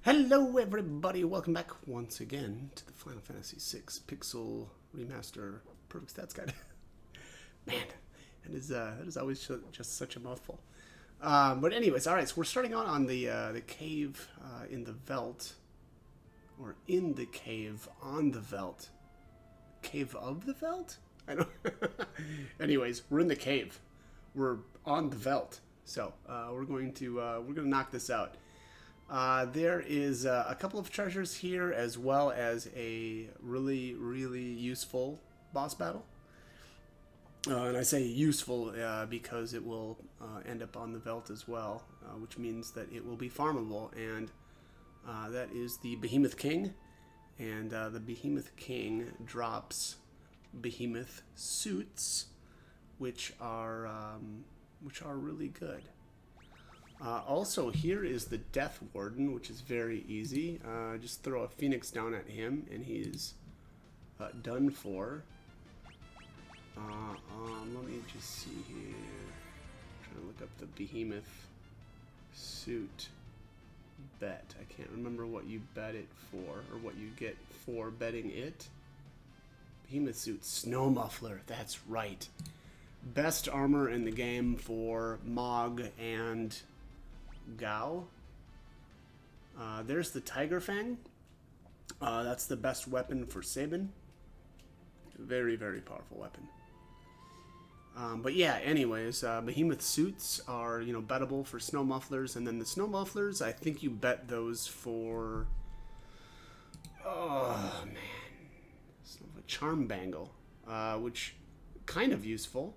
Hello everybody, welcome back once again to the Final Fantasy VI Pixel Remaster Perfect Stats Guide. Man, that is always just such a mouthful. But anyways, alright, so we're starting on the cave in the Veldt. Or in the cave on the Veldt. Cave of the Veldt? I don't Anyways, we're in the cave. We're on the Veldt. So, we're going to knock this out. There is a couple of treasures here, as well as a really, really useful boss battle. And I say useful because it will end up on the Veldt as well, which means that it will be farmable. And that is the Behemoth King. And the Behemoth King drops Behemoth suits, which are really good. Also, here is the Death Warden, which is very easy. Just throw a Phoenix down at him, and he's done for. Let me just see here. I'm trying to look up the Behemoth suit bet. I can't remember what you bet it for, or what you get for betting it. Behemoth suit, Snow Muffler. That's right. Best armor in the game for Mog and Gao. There's the Tiger Fang. That's the best weapon for Sabin. Very, very powerful weapon. But yeah, anyways, Behemoth suits are, bettable for Snow Mufflers, and then the Snow Mufflers, I think you bet those for, oh man, Charm Bangle, which kind of useful,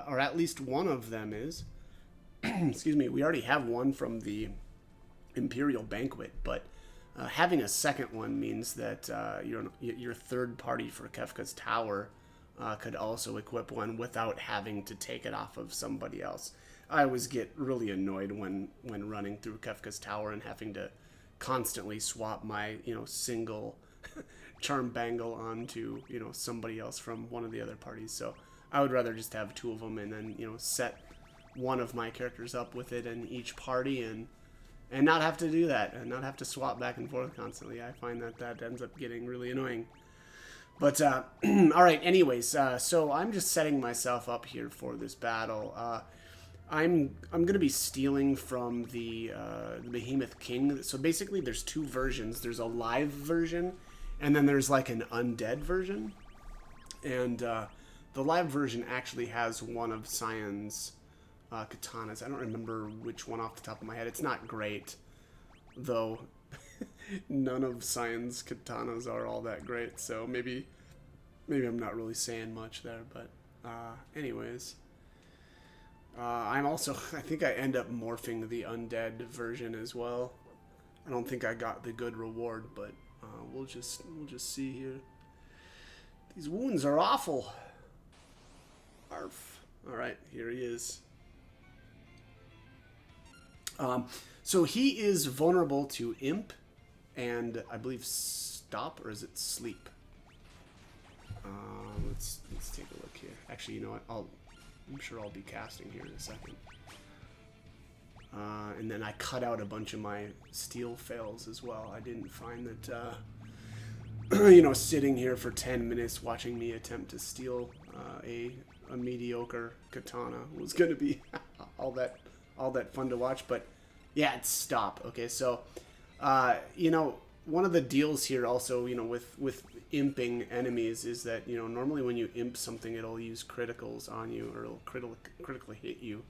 or at least one of them is. Excuse me, we already have one from the Imperial Banquet, but having a second one means that your third party for Kefka's Tower could also equip one without having to take it off of somebody else. I always get really annoyed when running through Kefka's Tower and having to constantly swap my single Charm Bangle onto somebody else from one of the other parties. So I would rather just have two of them and then set one of my characters up with it in each party and not have to do that and not have to swap back and forth constantly. I find that ends up getting really annoying. But all right, anyways, so I'm just setting myself up here for this battle. I'm gonna be stealing from the Behemoth King. So basically there's two versions. There's a live version and then there's like an undead version. And the live version actually has one of Cyan's katanas. I don't remember which one off the top of my head. It's not great, though. None of Cyan's katanas are all that great, so maybe I'm not really saying much there, but anyways. I'm also, I think I end up morphing the undead version as well. I don't think I got the good reward, but we'll just see here. These wounds are awful. Arf. Alright, here he is. So he is vulnerable to Imp and I believe Stop, or is it Sleep? Let's take a look here. Actually, you know what? I'm sure I'll be casting here in a second. And then I cut out a bunch of my steal fails as well. I didn't find that sitting here for 10 minutes watching me attempt to steal a mediocre katana was going to be all that fun to watch. But yeah, it's Stop. Okay, so one of the deals here also with imping enemies is that normally when you imp something, it'll use criticals on you, or it'll critically hit you,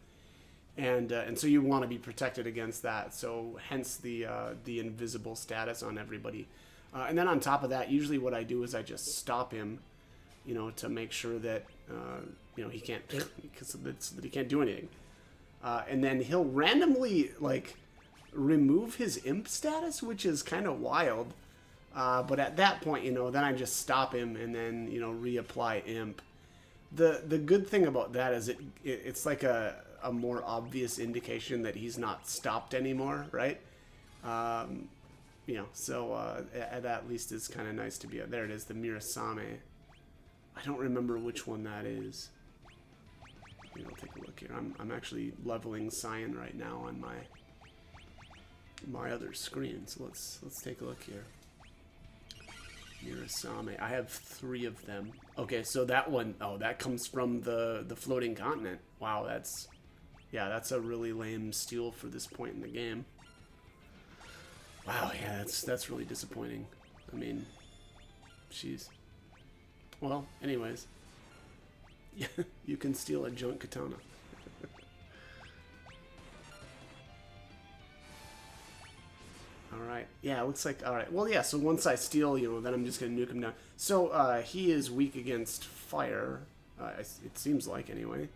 and so you want to be protected against that. So hence the invisible status on everybody. And then on top of that, usually what I do is I just stop him, to make sure that he can't, because that he can't do anything. And then he'll randomly remove his imp status, which is kind of wild. But at that point, then I just stop him and then reapply imp. The good thing about that is it's like a more obvious indication that he's not stopped anymore, right? So that at least is kind of nice to be. There it is, the Mirasame. I don't remember which one that is. I'll take a look here. I'm actually leveling Cyan right now on my my other screen. So let's take a look here. Mirasame. I have 3 of them. Okay, so that one, oh, that comes from the floating continent. Wow, that's a really lame steal for this point in the game. Wow, yeah, that's really disappointing. I mean, jeez. Well, anyways, you can steal a junk katana. Alright, yeah, it looks like, alright. Well, yeah, so once I steal, you know, then I'm just going to nuke him down. So, he is weak against fire, it seems like, anyway.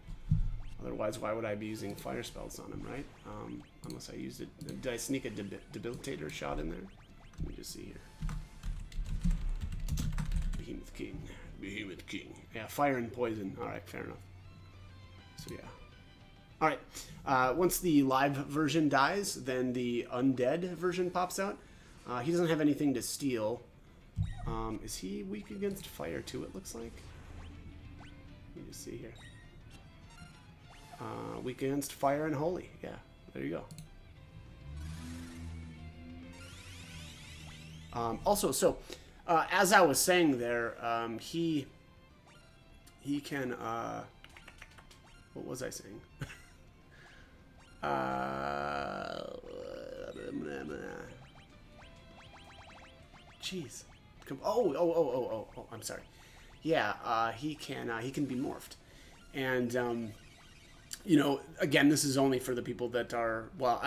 Otherwise, why would I be using fire spells on him, right? Unless I used it. Did I sneak a debilitator shot in there? Let me just see here. Behemoth King. Behemoth King. Yeah, fire and poison. Alright, fair enough. So, yeah. Alright, once the live version dies, then the undead version pops out. He doesn't have anything to steal. Is he weak against fire too, it looks like? Let me just see here. Weak against fire and holy. Yeah, there you go. Also, so, as I was saying there, he can, what was I saying? Jeez. Oh, I'm sorry. Yeah, he can be morphed. And, you know, again, this is only for the people that are, well,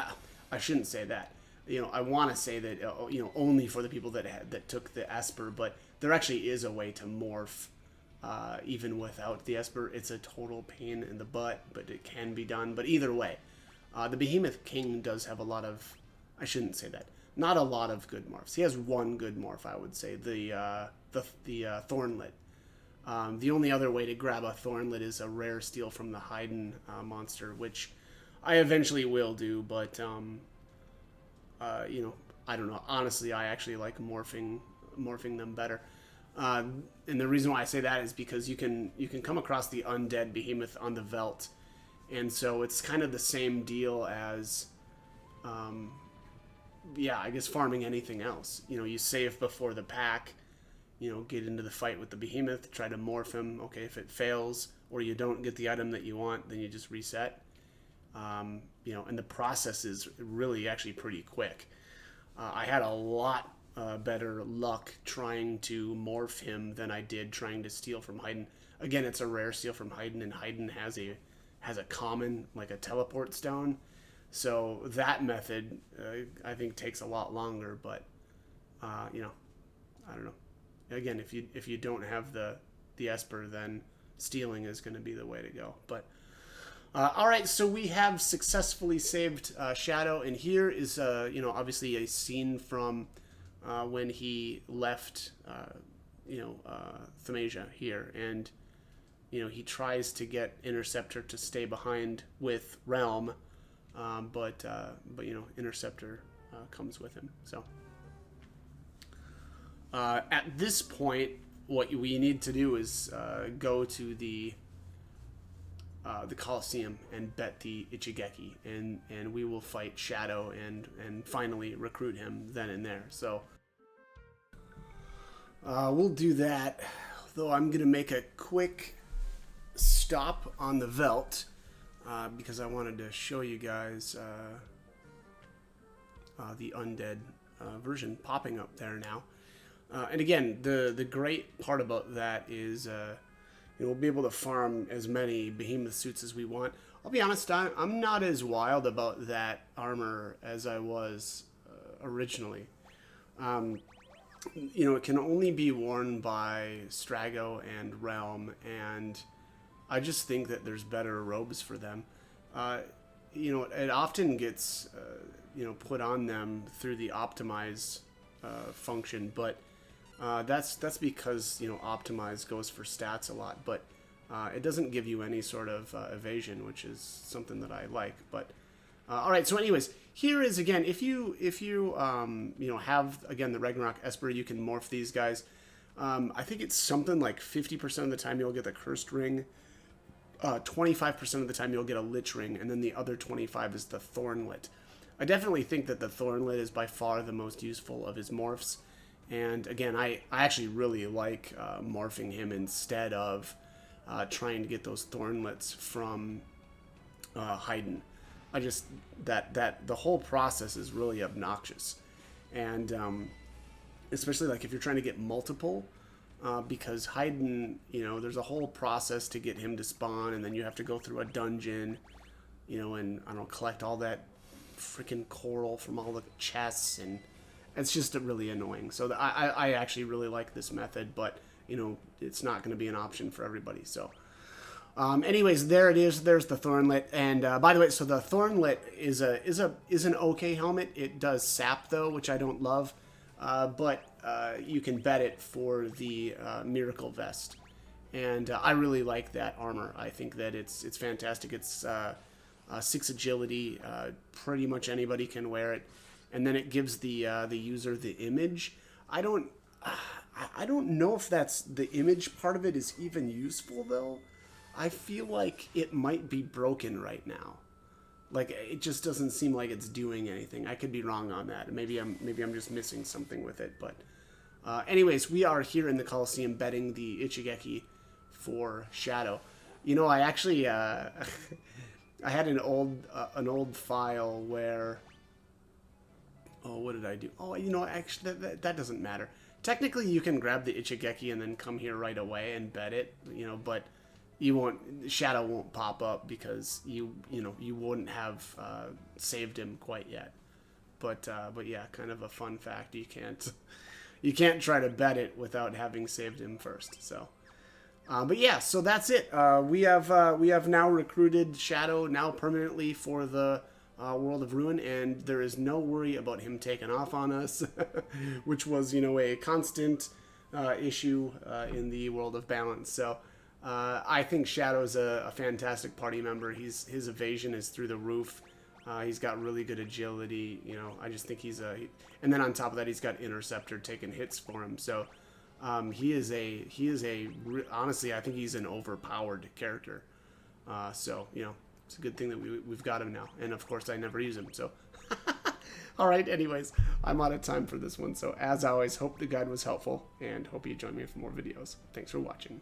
I shouldn't say that. You know, I want to say that, you know, only for the people that took the Esper, but there actually is a way to morph even without the Esper. It's a total pain in the butt, but it can be done. But either way, the Behemoth King does have a lot of, I shouldn't say that, not a lot of good morphs. He has one good morph, I would say, the Thornlet. The only other way to grab a Thornlet is a rare steal from the Haydn monster, which I eventually will do, but, you know, I don't know. Honestly, I actually like morphing them better. And the reason why I say that is because you can come across the undead behemoth on the Veldt, and so it's kind of the same deal as, yeah, I guess farming anything else. You know, you save before the pack, you know, get into the fight with the behemoth, try to morph him. Okay, if it fails or you don't get the item that you want, then you just reset. You know, and the process is really actually pretty quick. I had a lot better luck trying to morph him than I did trying to steal from Haydn. Again, it's a rare steal from Haydn, and Haydn has a common, like a teleport stone. So that method, I think, takes a lot longer. But you know, I don't know. Again, if you don't have the Esper, then stealing is going to be the way to go. But all right, so we have successfully saved Shadow, and here is you know, obviously a scene from when he left you know, Themasia here, and you know, he tries to get Interceptor to stay behind with Realm, but you know, Interceptor comes with him. So at this point, what we need to do is go to the Colosseum and bet the Ichigeki, and we will fight Shadow and finally recruit him then and there. So we'll do that, though I'm gonna make a quick stop on the Veldt because I wanted to show you guys the undead version popping up there now. And again, the great part about that is you know, we'll be able to farm as many behemoth suits as we want. I'll be honest, I'm not as wild about that armor as I was originally. You know, it can only be worn by Strago and Realm, and I just think that there's better robes for them. You know, it often gets you know, put on them through the optimize function, but that's because, you know, optimize goes for stats a lot, but it doesn't give you any sort of evasion, which is something that I like. But all right, so anyways, here is again, if you you know, have again the Ragnarok Esper, you can morph these guys. I think it's something like 50% of the time you'll get the Cursed Ring, 25% of the time you'll get a Lich Ring, and then the other 25 is the Thornlet. I definitely think that the Thornlet is by far the most useful of his morphs. And again, I actually really like morphing him instead of trying to get those Thornlets from Haydn. I just that the whole process is really obnoxious, and especially like if you're trying to get multiple, because Haydn, there's a whole process to get him to spawn, and then you have to go through a dungeon, and I don't know, collect all that freaking coral from all the chests, and it's just really annoying. So I actually really like this method, but it's not going to be an option for everybody. So. Anyways, there it is. There's the Thornlet, and by the way, so the Thornlet is an okay helmet. It does sap though, which I don't love, but you can bet it for the Miracle Vest, and I really like that armor. I think that it's fantastic. It's 6 agility. Pretty much anybody can wear it, and then it gives the user the image. I don't know if that's the image part of it is even useful though. I feel like it might be broken right now. Like it just doesn't seem like it's doing anything. I could be wrong on that. Maybe I'm just missing something with it. But anyways, we are here in the Coliseum betting the Ichigeki for Shadow. I actually I had an old file where what did I do? Actually that doesn't matter. Technically, you can grab the Ichigeki and then come here right away and bet it. But Shadow won't pop up because you wouldn't have saved him quite yet. But yeah, kind of a fun fact. You can't try to bet it without having saved him first. So, but yeah, so that's it. We have now recruited Shadow now permanently for the World of Ruin, and there is no worry about him taking off on us, which was a constant issue in the World of Balance. So. I think Shadow's a fantastic party member. His evasion is through the roof. He's got really good agility. I just think and then on top of that, he's got Interceptor taking hits for him. So honestly, I think he's an overpowered character. So it's a good thing that we've got him now. And of course, I never use him. So all right. Anyways, I'm out of time for this one. So as always, hope the guide was helpful and hope you join me for more videos. Thanks for watching.